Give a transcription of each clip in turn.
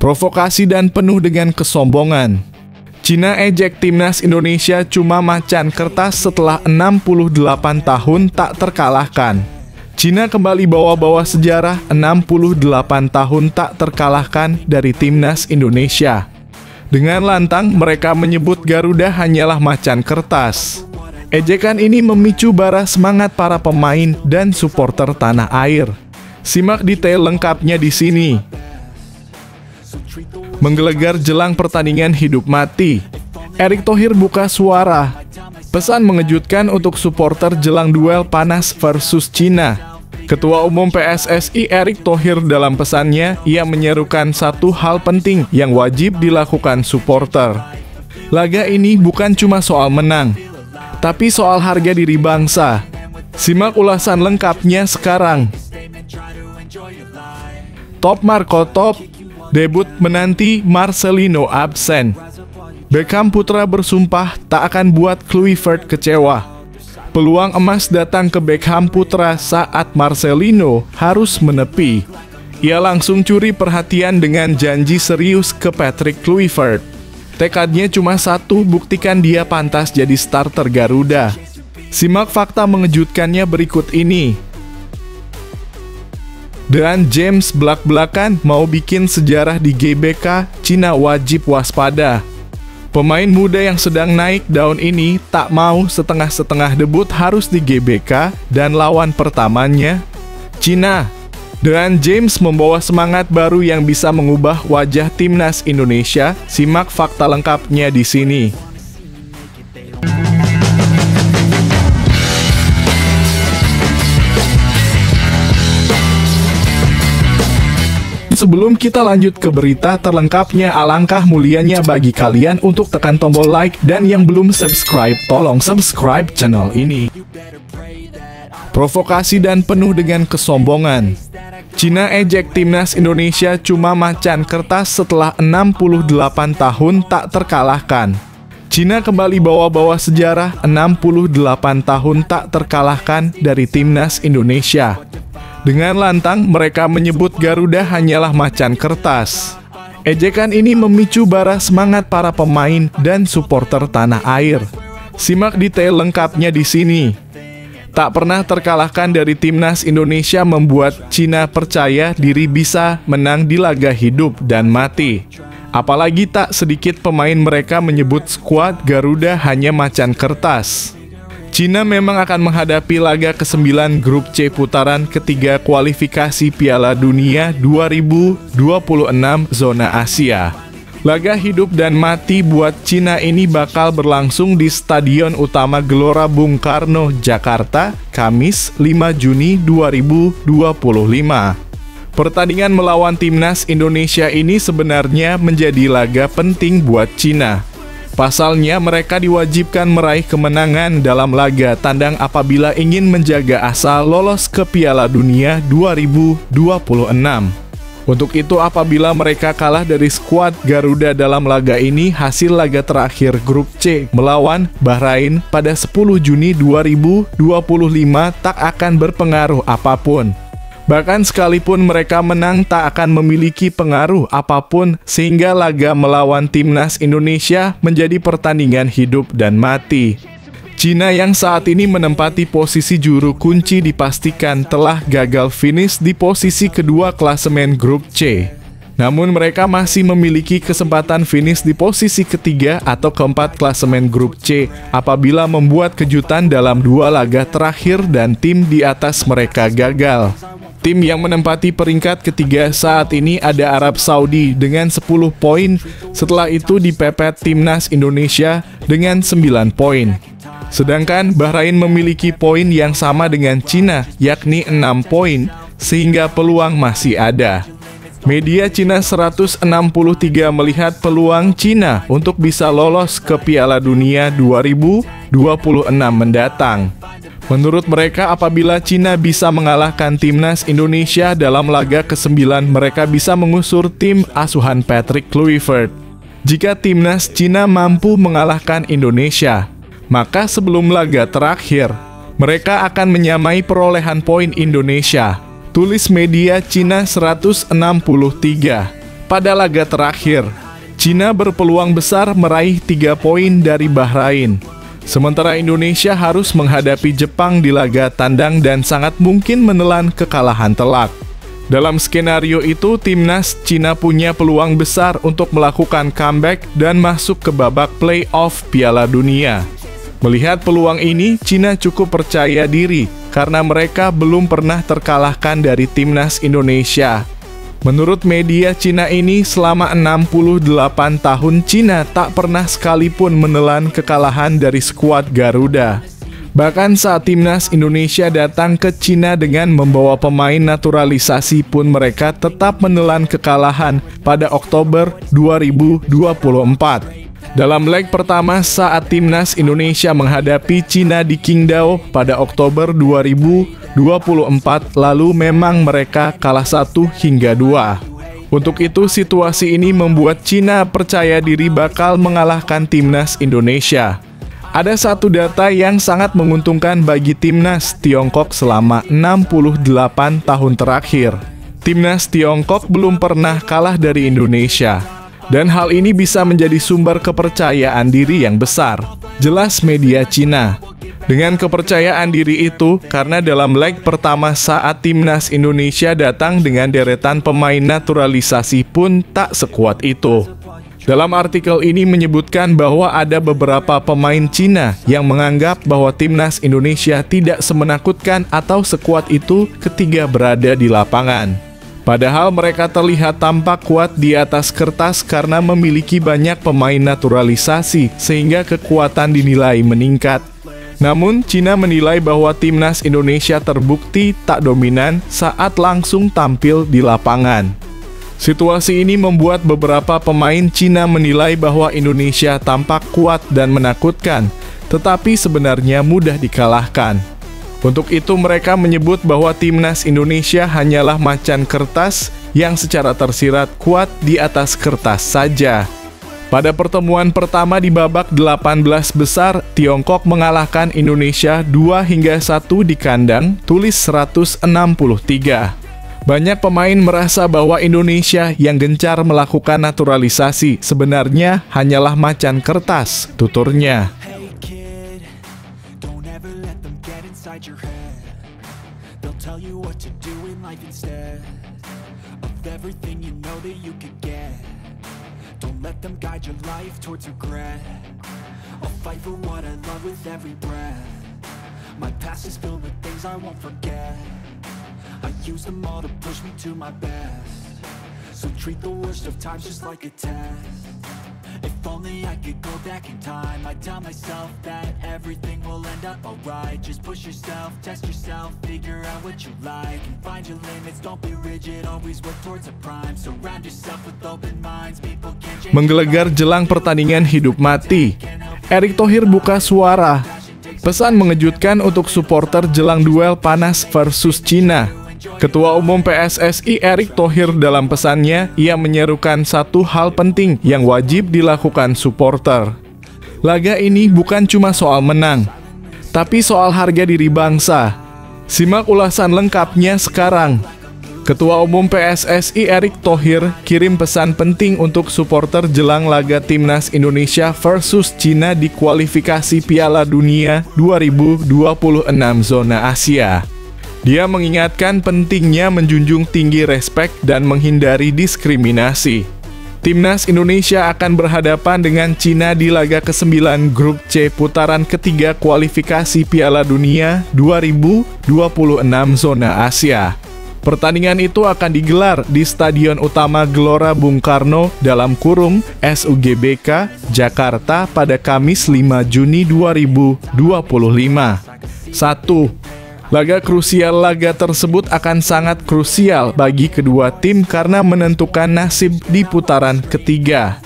provokasi dan penuh dengan kesombongan. Cina ejek timnas Indonesia cuma macan kertas setelah 68 tahun tak terkalahkan. Cina kembali bawa-bawa sejarah 68 tahun tak terkalahkan dari timnas Indonesia. Dengan lantang mereka menyebut Garuda hanyalah macan kertas. Ejekan ini memicu bara semangat para pemain dan supporter tanah air. Simak detail lengkapnya di sini. Menggelegar jelang pertandingan hidup mati, Erick Thohir buka suara. Pesan mengejutkan untuk supporter jelang duel panas versus Cina. Ketua Umum PSSI Erick Thohir dalam pesannya, ia menyerukan satu hal penting yang wajib dilakukan supporter. Laga ini bukan cuma soal menang, tapi soal harga diri bangsa. Simak ulasan lengkapnya sekarang. Top Marco Top. Debut menanti, Marcelino absen. Beckham putra bersumpah tak akan buat Kluivert kecewa. Peluang emas datang ke Beckham putra saat Marcelino harus menepi. Ia langsung curi perhatian dengan janji serius ke Patrick Kluivert. Tekadnya cuma satu, buktikan dia pantas jadi starter Garuda. Simak fakta mengejutkannya berikut ini. Dan James belak-belakan mau bikin sejarah di GBK, Cina wajib waspada. Pemain muda yang sedang naik daun ini tak mau setengah-setengah debut harus di GBK dan lawan pertamanya Cina. Dan James membawa semangat baru yang bisa mengubah wajah timnas Indonesia. Simak fakta lengkapnya di sini. Sebelum kita lanjut ke berita terlengkapnya, alangkah mulianya bagi kalian untuk tekan tombol like dan yang belum subscribe, tolong subscribe channel ini. Provokasi dan penuh dengan kesombongan. Cina ejek timnas Indonesia cuma macan kertas setelah 68 tahun tak terkalahkan. Cina kembali bawa-bawa sejarah 68 tahun tak terkalahkan dari timnas Indonesia. Dengan lantang, mereka menyebut Garuda hanyalah macan kertas. Ejekan ini memicu bara semangat para pemain dan supporter tanah air. Simak detail lengkapnya di sini. Tak pernah terkalahkan dari timnas Indonesia membuat Cina percaya diri bisa menang di laga hidup dan mati. Apalagi tak sedikit pemain mereka menyebut skuad Garuda hanya macan kertas. Cina memang akan menghadapi laga ke-9 grup C putaran ketiga kualifikasi Piala Dunia 2026 zona Asia. Laga hidup dan mati buat Cina ini bakal berlangsung di Stadion Utama Gelora Bung Karno, Jakarta, Kamis 5 Juni 2025. Pertandingan melawan timnas Indonesia ini sebenarnya menjadi laga penting buat Cina. Pasalnya, mereka diwajibkan meraih kemenangan dalam laga tandang apabila ingin menjaga asa lolos ke Piala Dunia 2026. Untuk itu, apabila mereka kalah dari skuad Garuda dalam laga ini, hasil laga terakhir grup C melawan Bahrain pada 10 Juni 2025 tak akan berpengaruh apapun. Bahkan sekalipun mereka menang tak akan memiliki pengaruh apapun sehingga laga melawan timnas Indonesia menjadi pertandingan hidup dan mati. Cina yang saat ini menempati posisi juru kunci dipastikan telah gagal finish di posisi kedua klasemen grup C. Namun mereka masih memiliki kesempatan finish di posisi ketiga atau keempat klasemen grup C apabila membuat kejutan dalam dua laga terakhir dan tim di atas mereka gagal. Tim yang menempati peringkat ketiga saat ini ada Arab Saudi dengan 10 poin, setelah itu dipepet timnas Indonesia dengan 9 poin. Sedangkan Bahrain memiliki poin yang sama dengan Cina, yakni 6 poin, sehingga peluang masih ada. Media Cina 163 melihat peluang Cina untuk bisa lolos ke Piala Dunia 2026 mendatang. Menurut mereka, apabila Cina bisa mengalahkan timnas Indonesia dalam laga ke-9, mereka bisa mengusur tim asuhan Patrick Kluivert. Jika timnas Cina mampu mengalahkan Indonesia, maka sebelum laga terakhir, mereka akan menyamai perolehan poin Indonesia. Tulis media Cina 163. Pada laga terakhir, Cina berpeluang besar meraih 3 poin dari Bahrain. Sementara Indonesia harus menghadapi Jepang di laga tandang dan sangat mungkin menelan kekalahan telak. Dalam skenario itu, timnas Cina punya peluang besar untuk melakukan comeback dan masuk ke babak play-off Piala Dunia. Melihat peluang ini, Cina cukup percaya diri karena mereka belum pernah terkalahkan dari timnas Indonesia. Menurut media Cina ini, selama 68 tahun Cina tak pernah sekalipun menelan kekalahan dari skuad Garuda. Bahkan saat timnas Indonesia datang ke Cina dengan membawa pemain naturalisasi pun mereka tetap menelan kekalahan pada Oktober 2024. Dalam leg pertama saat timnas Indonesia menghadapi Cina di Qingdao pada Oktober 2024, lalu memang mereka kalah 1-2. Untuk itu, situasi ini membuat Cina percaya diri bakal mengalahkan timnas Indonesia. Ada satu data yang sangat menguntungkan bagi timnas Tiongkok selama 68 tahun terakhir. Timnas Tiongkok belum pernah kalah dari Indonesia. Dan hal ini bisa menjadi sumber kepercayaan diri yang besar, jelas media Cina. Dengan kepercayaan diri itu, karena dalam leg pertama saat timnas Indonesia datang dengan deretan pemain naturalisasi pun tak sekuat itu. Dalam artikel ini menyebutkan bahwa ada beberapa pemain Cina yang menganggap bahwa timnas Indonesia tidak semenakutkan atau sekuat itu ketika berada di lapangan. Padahal mereka terlihat tampak kuat di atas kertas karena memiliki banyak pemain naturalisasi sehingga kekuatan dinilai meningkat. Namun, Cina menilai bahwa timnas Indonesia terbukti tak dominan saat langsung tampil di lapangan. Situasi ini membuat beberapa pemain Cina menilai bahwa Indonesia tampak kuat dan menakutkan, tetapi sebenarnya mudah dikalahkan. Untuk itu mereka menyebut bahwa timnas Indonesia hanyalah macan kertas yang secara tersirat kuat di atas kertas saja. Pada pertemuan pertama di babak 18 besar, Tiongkok mengalahkan Indonesia 2-1 di kandang, tulis 163. Banyak pemain merasa bahwa Indonesia yang gencar melakukan naturalisasi sebenarnya hanyalah macan kertas, tuturnya. Your head. They'll tell you what to do in life instead of everything you know that you could get. Don't let them guide your life towards regret. I'll fight for what I love with every breath. My past is filled with things I won't forget. I use them all to push me to my best. So treat the worst of times just like a test. If only I could go back in time, I'd tell myself that everything will end up alright. Just push yourself, test yourself, figure out what you like, and find your limits, don't be rigid, always work towards a prime. Surround yourself with open minds, people can change. Menggelegar jelang pertandingan hidup mati, Erick Thohir buka suara. Pesan mengejutkan untuk supporter jelang duel panas versus Cina. Ketua Umum PSSI Erick Thohir dalam pesannya, ia menyerukan satu hal penting yang wajib dilakukan supporter. Laga ini bukan cuma soal menang, tapi soal harga diri bangsa. Simak ulasan lengkapnya sekarang. Ketua Umum PSSI Erick Thohir kirim pesan penting untuk supporter jelang laga Timnas Indonesia versus Cina di kualifikasi Piala Dunia 2026 zona Asia. Dia mengingatkan pentingnya menjunjung tinggi respek dan menghindari diskriminasi. Timnas Indonesia akan berhadapan dengan Cina di laga ke-9 Grup C putaran ketiga kualifikasi Piala Dunia 2026 zona Asia. Pertandingan itu akan digelar di Stadion Utama Gelora Bung Karno (SUGBK) Jakarta pada Kamis 5 Juni 2025. 1. Laga tersebut akan sangat krusial bagi kedua tim karena menentukan nasib di putaran ketiga.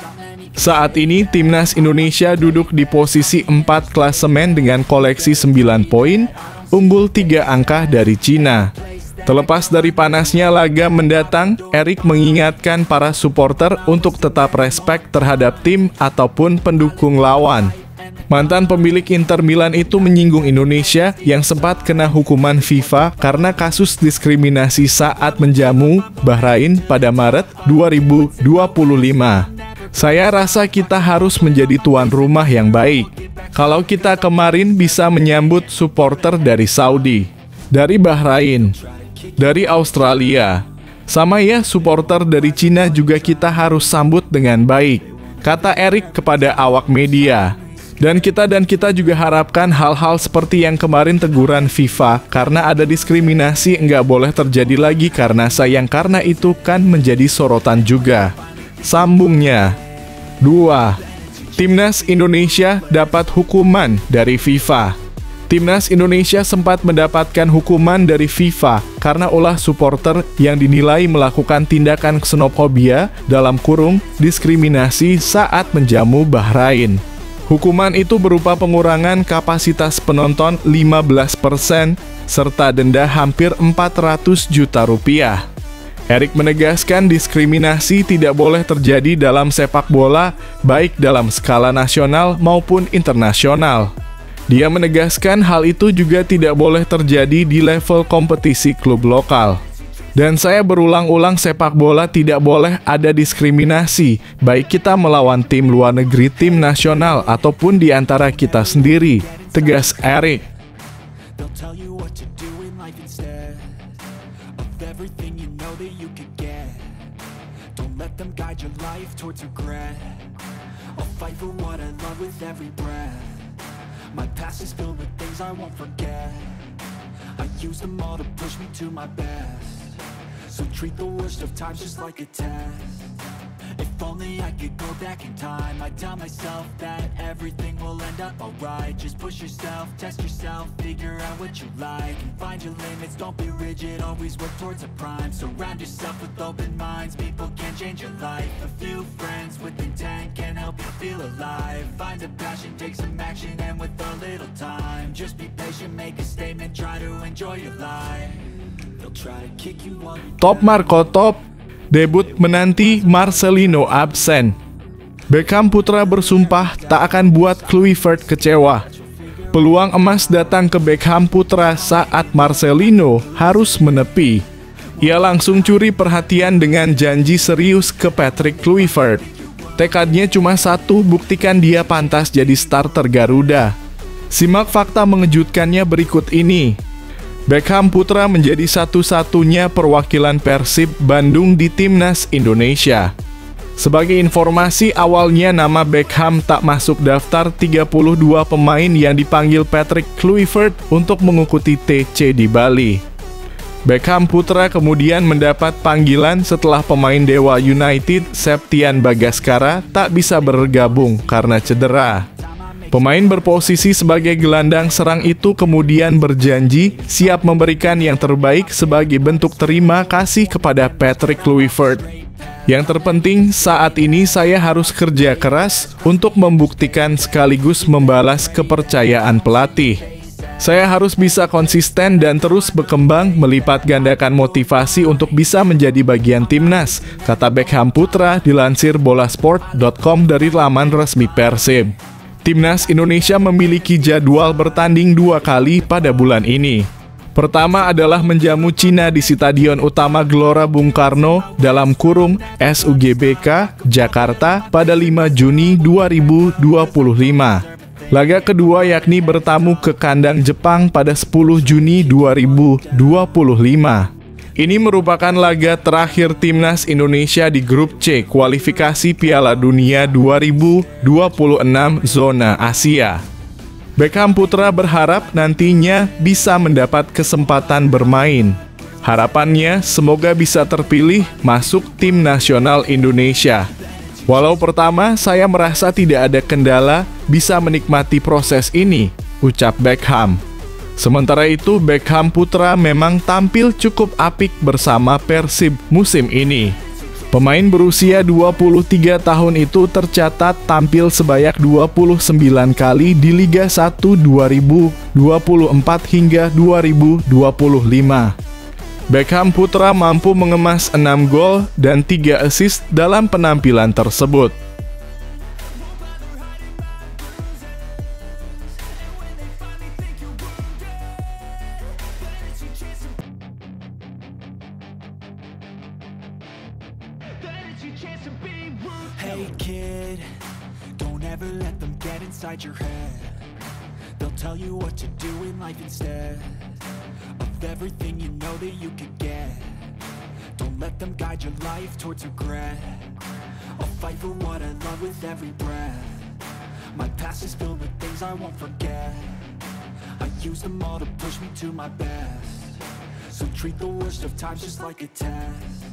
Saat ini, Timnas Indonesia duduk di posisi 4 klasemen dengan koleksi 9 poin, unggul 3 angka dari Cina. Terlepas dari panasnya laga mendatang, Erick mengingatkan para supporter untuk tetap respek terhadap tim ataupun pendukung lawan. Mantan pemilik Inter Milan itu menyinggung Indonesia yang sempat kena hukuman FIFA karena kasus diskriminasi saat menjamu Bahrain pada Maret 2025. Saya rasa kita harus menjadi tuan rumah yang baik. Kalau kita kemarin bisa menyambut supporter dari Saudi, dari Bahrain, dari Australia, sama ya supporter dari Cina juga kita harus sambut dengan baik, kata Erik kepada awak media. Dan kita juga harapkan hal-hal seperti yang kemarin teguran FIFA karena ada diskriminasi nggak boleh terjadi lagi karena itu kan menjadi sorotan juga. Sambungnya. 2. Timnas Indonesia dapat hukuman dari FIFA. Timnas Indonesia sempat mendapatkan hukuman dari FIFA karena ulah supporter yang dinilai melakukan tindakan ksenofobia (diskriminasi) saat menjamu Bahrain. Hukuman itu berupa pengurangan kapasitas penonton 15% serta denda hampir 400 juta rupiah. Erik menegaskan diskriminasi tidak boleh terjadi dalam sepak bola, baik dalam skala nasional maupun internasional. Dia menegaskan hal itu juga tidak boleh terjadi di level kompetisi klub lokal. Dan saya berulang-ulang sepak bola tidak boleh ada diskriminasi, baik kita melawan tim luar negeri, tim nasional, ataupun di antara kita sendiri, tegas Erik. So treat the worst of times just like a test. If only I could go back in time, I'd tell myself that everything will end up alright. Just push yourself, test yourself, figure out what you like, and find your limits, don't be rigid, always work towards a prime. Surround yourself with open minds, people can change your life. A few friends with intent can help you feel alive. Find a passion, take some action, and with a little time, just be patient, make a statement, try to enjoy your life. Top Marco Top, debut menanti Marcelino absen. Beckham putra bersumpah tak akan buat Kluivert kecewa. Peluang emas datang ke Beckham putra saat Marcelino harus menepi. Ia langsung curi perhatian dengan janji serius ke Patrick Kluivert. Tekadnya cuma satu, buktikan dia pantas jadi starter Garuda. Simak fakta mengejutkannya berikut ini. Beckham putra menjadi satu-satunya perwakilan Persib Bandung di Timnas Indonesia. Sebagai informasi, awalnya nama Beckham tak masuk daftar 32 pemain yang dipanggil Patrick Kluivert untuk mengikuti TC di Bali. Beckham putra kemudian mendapat panggilan setelah pemain Dewa United Septian Bagaskara tak bisa bergabung karena cedera. Pemain berposisi sebagai gelandang serang itu kemudian berjanji siap memberikan yang terbaik sebagai bentuk terima kasih kepada Patrick Kluivert. Yang terpenting saat ini saya harus kerja keras untuk membuktikan sekaligus membalas kepercayaan pelatih. Saya harus bisa konsisten dan terus berkembang melipat gandakan motivasi untuk bisa menjadi bagian timnas, kata Beckham putra dilansir bolasport.com dari laman resmi Persib. Timnas Indonesia memiliki jadwal bertanding 2 kali pada bulan ini. Pertama adalah menjamu Cina di Stadion Utama Gelora Bung Karno (SUGBK) Jakarta pada 5 Juni 2025. Laga kedua yakni bertamu ke kandang Jepang pada 10 Juni 2025. Ini merupakan laga terakhir Timnas Indonesia di Grup C kualifikasi Piala Dunia 2026 zona Asia. Beckham putra berharap nantinya bisa mendapat kesempatan bermain. Harapannya semoga bisa terpilih masuk tim nasional Indonesia. Walau pertama saya merasa tidak ada kendala bisa menikmati proses ini, ucap Beckham. Sementara itu, Beckham putra memang tampil cukup apik bersama Persib musim ini. Pemain berusia 23 tahun itu tercatat tampil sebanyak 29 kali di Liga 1 2024 hingga 2025. Beckham putra mampu mengemas 6 gol dan 3 assist dalam penampilan tersebut. Hey kid, don't ever let them get inside your head. They'll tell you what to do in life instead of everything you know that you could get. Don't let them guide your life towards regret. I'll fight for what I love with every breath. My past is filled with things I won't forget. I use them all to push me to my best. So treat the worst of times just like a test.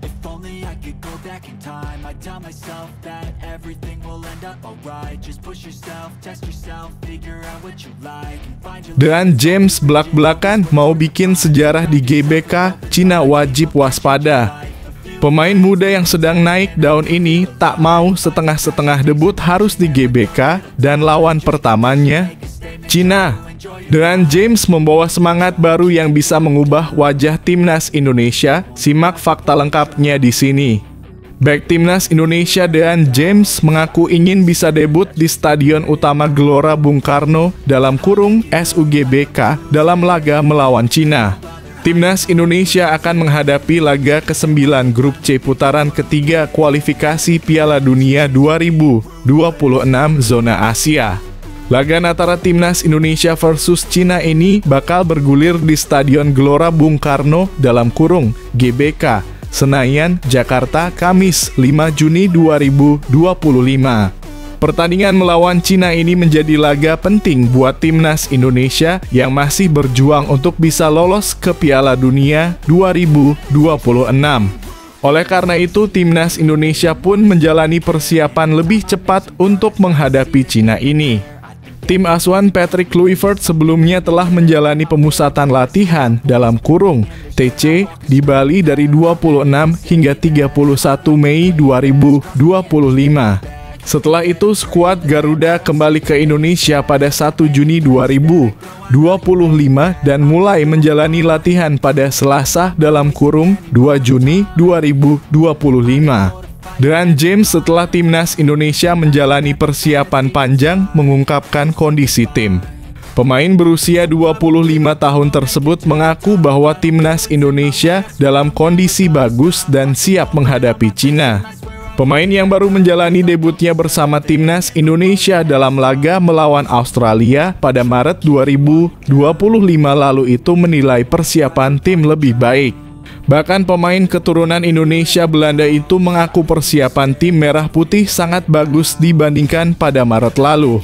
If only I could go back in time, I'd tell myself that everything will end up alright. Just push yourself, test yourself, figure out what you like and find your... Dan James belak-belakan mau bikin sejarah di GBK, Cina wajib waspada. Pemain muda yang sedang naik daun ini tak mau setengah-setengah debut harus di GBK dan lawan pertamanya Cina. Dan James membawa semangat baru yang bisa mengubah wajah timnas Indonesia. Simak fakta lengkapnya di sini. Bek timnas Indonesia Dan James mengaku ingin bisa debut di Stadion Utama Gelora Bung Karno (SUGBK) dalam laga melawan Cina. Timnas Indonesia akan menghadapi laga ke-9 Grup C putaran ketiga kualifikasi Piala Dunia 2026 zona Asia. Laga antara Timnas Indonesia versus Cina ini bakal bergulir di Stadion Gelora Bung Karno (GBK), Senayan, Jakarta, Kamis 5 Juni 2025. Pertandingan melawan Cina ini menjadi laga penting buat Timnas Indonesia yang masih berjuang untuk bisa lolos ke Piala Dunia 2026. Oleh karena itu, Timnas Indonesia pun menjalani persiapan lebih cepat untuk menghadapi Cina ini. Tim asuhan Patrick Kluivert sebelumnya telah menjalani pemusatan latihan (TC) di Bali dari 26 hingga 31 Mei 2025. Setelah itu, skuad Garuda kembali ke Indonesia pada 1 Juni 2025 dan mulai menjalani latihan pada Selasa (2 Juni 2025). Dan James setelah Timnas Indonesia menjalani persiapan panjang mengungkapkan kondisi tim. Pemain berusia 25 tahun tersebut mengaku bahwa Timnas Indonesia dalam kondisi bagus dan siap menghadapi Cina. Pemain yang baru menjalani debutnya bersama Timnas Indonesia dalam laga melawan Australia pada Maret 2025 lalu itu menilai persiapan tim lebih baik. Bahkan pemain keturunan Indonesia Belanda itu mengaku persiapan tim merah putih sangat bagus dibandingkan pada Maret lalu.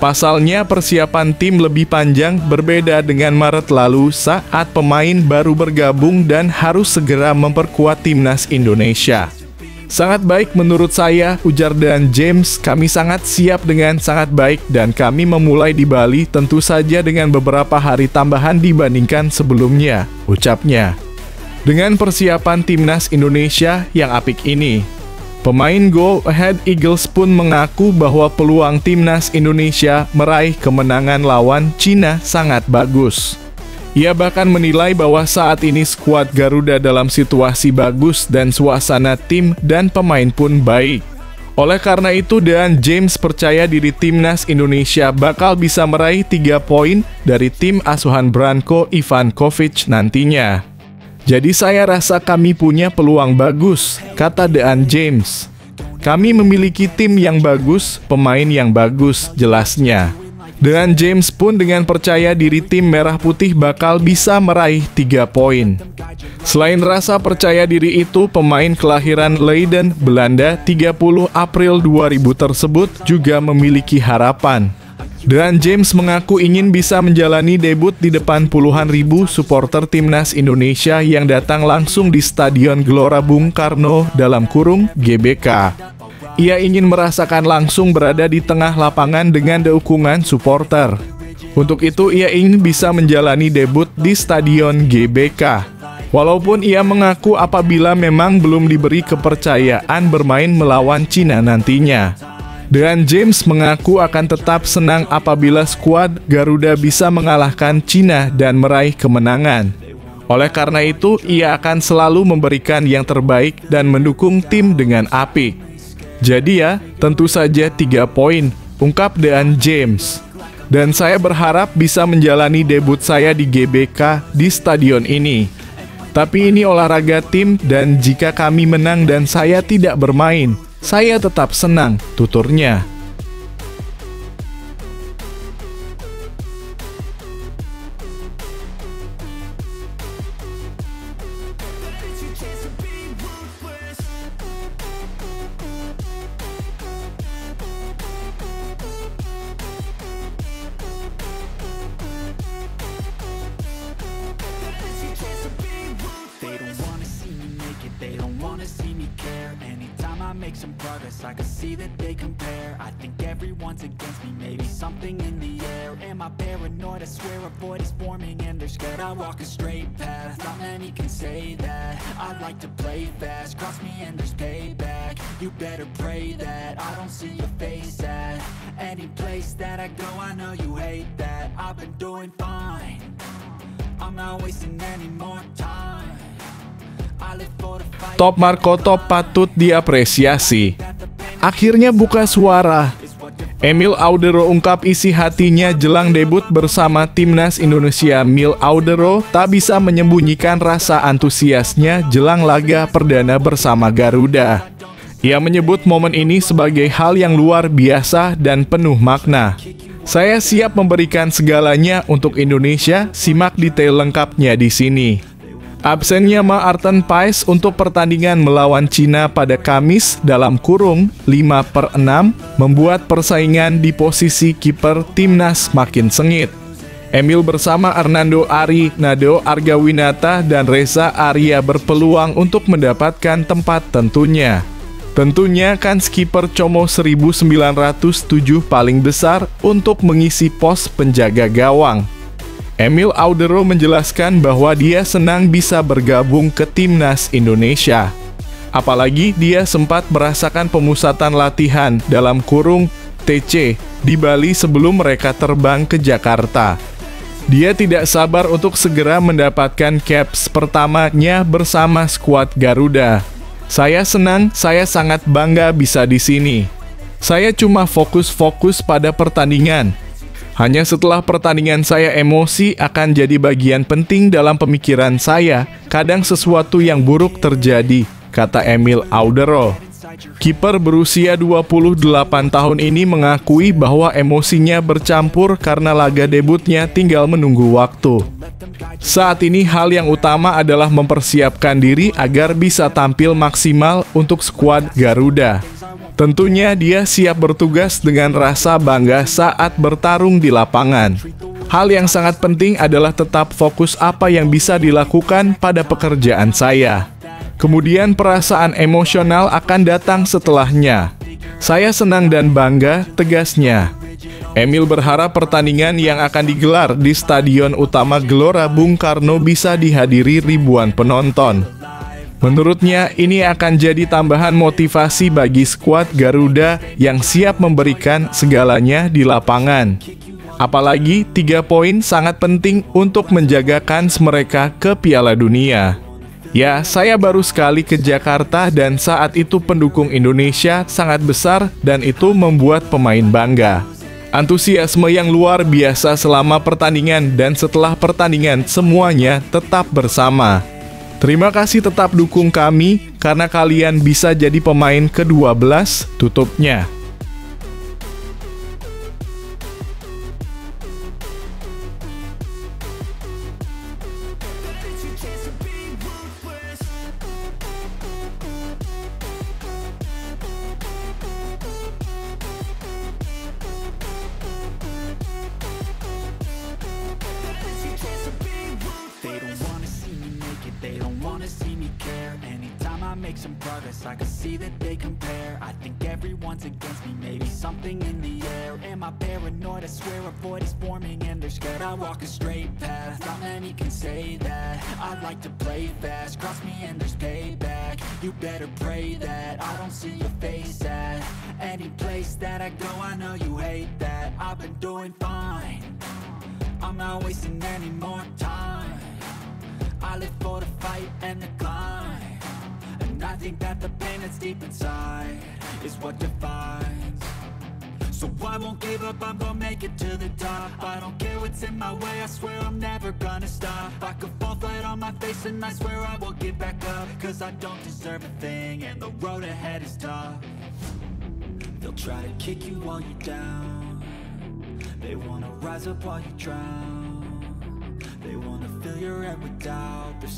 Pasalnya persiapan tim lebih panjang berbeda dengan Maret lalu saat pemain baru bergabung dan harus segera memperkuat Timnas Indonesia. Sangat baik menurut saya, ujar Dan James, kami sangat siap dengan sangat baik dan kami memulai di Bali tentu saja dengan beberapa hari tambahan dibandingkan sebelumnya, ucapnya. Dengan persiapan Timnas Indonesia yang apik ini, pemain Go Ahead Eagles pun mengaku bahwa peluang Timnas Indonesia meraih kemenangan lawan Cina sangat bagus. Ia bahkan menilai bahwa saat ini skuad Garuda dalam situasi bagus dan suasana tim dan pemain pun baik. Oleh karena itu, Dan James percaya diri Timnas Indonesia bakal bisa meraih 3 poin dari tim asuhan Branko Ivankovic nantinya. Jadi saya rasa kami punya peluang bagus, kata Dan James. Kami memiliki tim yang bagus, pemain yang bagus, jelasnya. Dan James pun dengan percaya diri tim merah putih bakal bisa meraih 3 poin. Selain rasa percaya diri itu, pemain kelahiran Leiden, Belanda 30 April 2000 tersebut juga memiliki harapan. Dan James mengaku ingin bisa menjalani debut di depan puluhan ribu supporter Timnas Indonesia yang datang langsung di Stadion Gelora Bung Karno (GBK). Ia ingin merasakan langsung berada di tengah lapangan dengan dukungan supporter. Untuk itu, ia ingin bisa menjalani debut di Stadion GBK. Walaupun ia mengaku apabila memang belum diberi kepercayaan bermain melawan Cina nantinya. Dan James mengaku akan tetap senang apabila skuad Garuda bisa mengalahkan Cina dan meraih kemenangan. Oleh karena itu, ia akan selalu memberikan yang terbaik dan mendukung tim dengan apik. Jadi ya, tentu saja 3 poin, ungkap Dan James. Dan saya berharap bisa menjalani debut saya di GBK di stadion ini. Tapi ini olahraga tim dan jika kami menang dan saya tidak bermain, Saya tetap senang, tuturnya. Make some progress, I can see that they compare. I think everyone's against me, maybe something in the air. Am I paranoid? I swear a void is forming and they're scared. I walk a straight path, not many can say that. I like to play fast, cross me and there's payback. You better pray that I don't see your face at any place that I go. I know you hate that. I've been doing fine, I'm not wasting any more time. Top Markoto patut diapresiasi. Akhirnya buka suara. Emil Audero ungkap isi hatinya jelang debut bersama Timnas Indonesia. Emil Audero tak bisa menyembunyikan rasa antusiasnya jelang laga perdana bersama Garuda. Ia menyebut momen ini sebagai hal yang luar biasa dan penuh makna. Saya siap memberikan segalanya untuk Indonesia, simak detail lengkapnya di sini. Absennya Maarten Paes untuk pertandingan melawan Cina pada Kamis dalam kurung 5/6 membuat persaingan di posisi kiper Timnas makin sengit. Emil bersama Hernando Ari, Nado Argawinata, dan Reza Arya berpeluang untuk mendapatkan tempat tentunya. Tentunya kan skipper Como 1907 paling besar untuk mengisi pos penjaga gawang. Emil Audero menjelaskan bahwa dia senang bisa bergabung ke Timnas Indonesia. Apalagi dia sempat merasakan pemusatan latihan dalam kurung TC di Bali sebelum mereka terbang ke Jakarta. Dia tidak sabar untuk segera mendapatkan caps pertamanya bersama skuad Garuda. Saya senang, saya sangat bangga bisa di sini. Saya cuma fokus pada pertandingan. Hanya setelah pertandingan saya emosi akan jadi bagian penting dalam pemikiran saya. Kadang sesuatu yang buruk terjadi, kata Emil Audero. Kiper berusia 28 tahun ini mengakui bahwa emosinya bercampur karena laga debutnya tinggal menunggu waktu. Saat ini hal yang utama adalah mempersiapkan diri agar bisa tampil maksimal untuk skuad Garuda. Tentunya dia siap bertugas dengan rasa bangga saat bertarung di lapangan. Hal yang sangat penting adalah tetap fokus apa yang bisa dilakukan pada pekerjaan saya. Kemudian perasaan emosional akan datang setelahnya. Saya senang dan bangga, tegasnya. Emil berharap pertandingan yang akan digelar di Stadion Utama Gelora Bung Karno bisa dihadiri ribuan penonton. Menurutnya, ini akan jadi tambahan motivasi bagi skuad Garuda yang siap memberikan segalanya di lapangan. Apalagi 3 poin sangat penting untuk menjaga kans mereka ke Piala Dunia. Ya, saya baru sekali ke Jakarta dan saat itu pendukung Indonesia sangat besar dan itu membuat pemain bangga. Antusiasme yang luar biasa selama pertandingan dan setelah pertandingan semuanya tetap bersama. Terima kasih tetap dukung kami, karena kalian bisa jadi pemain ke-12, tutupnya. Make some progress, I can see that they compare. I think everyone's against me, maybe something in the air. Am I paranoid? I swear a void is forming and they're scared. I walk a straight path, not many can say that. I like to play fast, cross me and there's payback. You better pray that I don't see your face at any place that I go. I know you hate that. I've been doing fine, I'm not wasting any more time. I live for the fight and the climb, and I think that the pain that's deep inside is what defines. So I won't give up, I'm gonna make it to the top. I don't care what's in my way, I swear I'm never gonna stop. I could fall flat on my face and I swear I will get back up, cause I don't deserve a thing and the road ahead is tough. They'll try to kick you while you're down. They wanna rise up while you drown. They wanna fill your head with doubt. Their